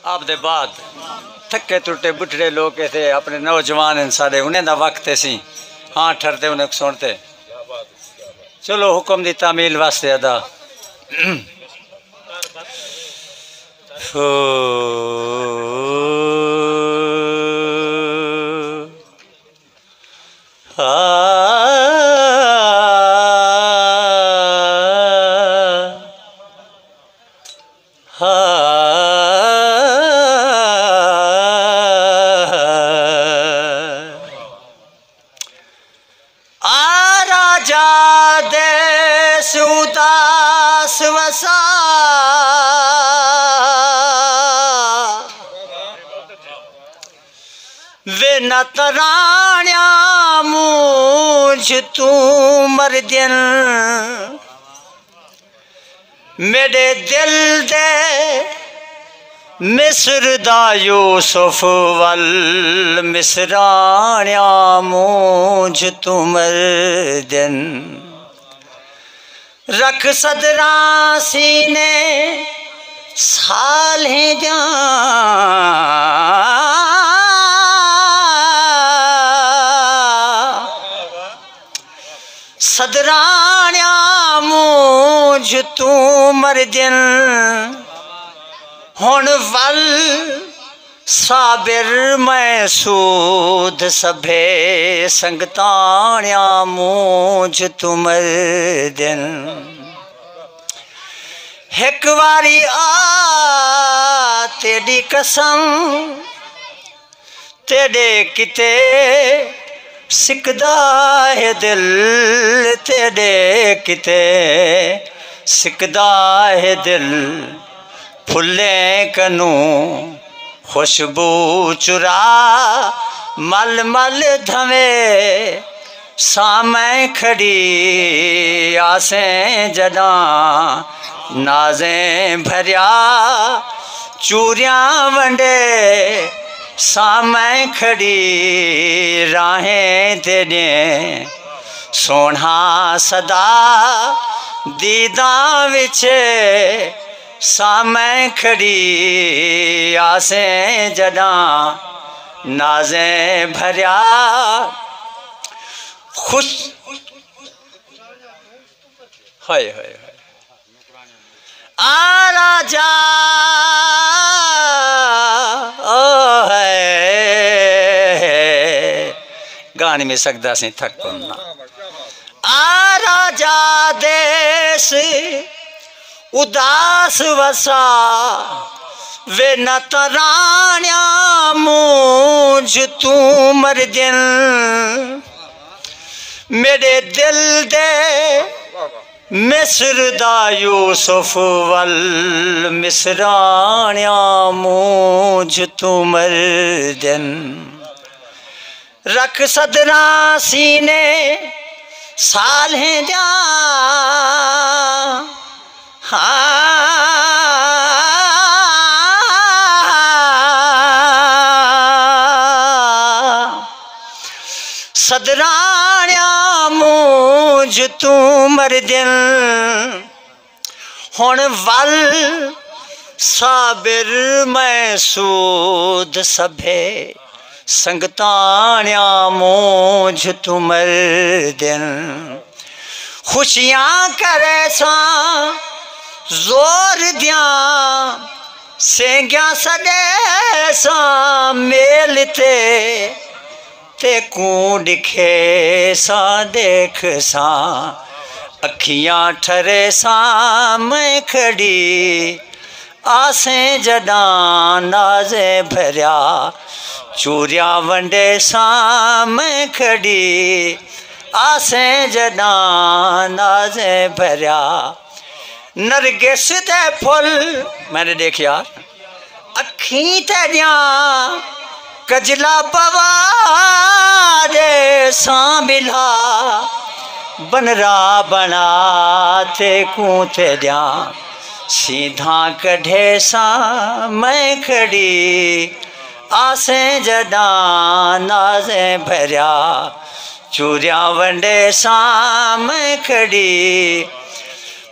आप दे बाद थके टुटे बुढ़े लोग थे अपने नौजवान सारे उन्हें दा वक्त सी हाँ ठरते उन्हें सुनते चलो हुक्म दी तामील वास्ते अदा उदास वसा वे न तराण्या मुझ तू मर दिन मेरे दिल दे मिस्र दा यूसुफ वल मिसराण्या मुझ तू मर दिन रख सदरा सीने सालें जा सदराण्या मुझ तू मर दिन हुण वल साबिर मैं सूद सभे संगताण्या मुझ तू मर दिन एक बारी आ तेरी कसम तेरे किते सिकदा है दिल तेरे किते सिकदा है दिल फुले कनू खुशबू चुरा मल मल धवे सामै खड़ी आसें जदा नाजें भरिया चूरियां वंडे सामै खड़ी राहें तेरे सोना सदा दीदां विच सामै खड़ी आसें जदा नाजें भरिया खुश हाय हाय आ राजा ओ है गाने में सकदा से थक पड़ना आ राजा देश उदास वसा वे न तराण्या मुझ तू मर दिन मेरे दिल दे मिस्र दा यूसुफ वल मिसराण्या मुझ तू मर दिन रख सदरा सीने सालें जा सदराण्या मुझ तू मर दिन हुण वल साबिर मैं सूद सभे संगताण्या मुझ तू मर दिन खुशियां करे सा जोर दिया सेंग्या सडे सा मेल ते कू दिखे सा देख सा अखियां ठरे सा मैं खड़ी आसें जदा नाजे भरिया चूरिया वंडे सा मैं खड़ी आसें जदा नाजे भरिया नरगिस दे फुल मैंने देखिया अखी तेरिया कजला पवारे सांबिला बनरा बना ते कूते दिया सीधा कढ़े सा मैं खड़ी आसें जदा नाजे भरिया चूरिया वंडे सा मैं खड़ी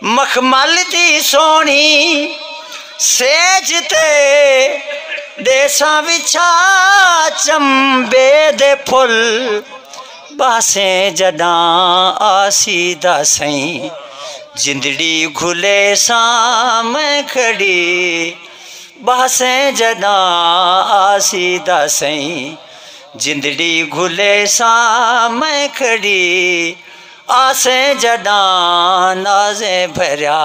मखमल दी सोनी सेज ते देसा विछा चंबे दे फुल बासे जडा आसीदा सई जिंदड़ी घुले साम खड़ी बासे जडा आसीदा सई जिंदड़ी घुले साम खड़ी आसे जडा नाजे भरिया।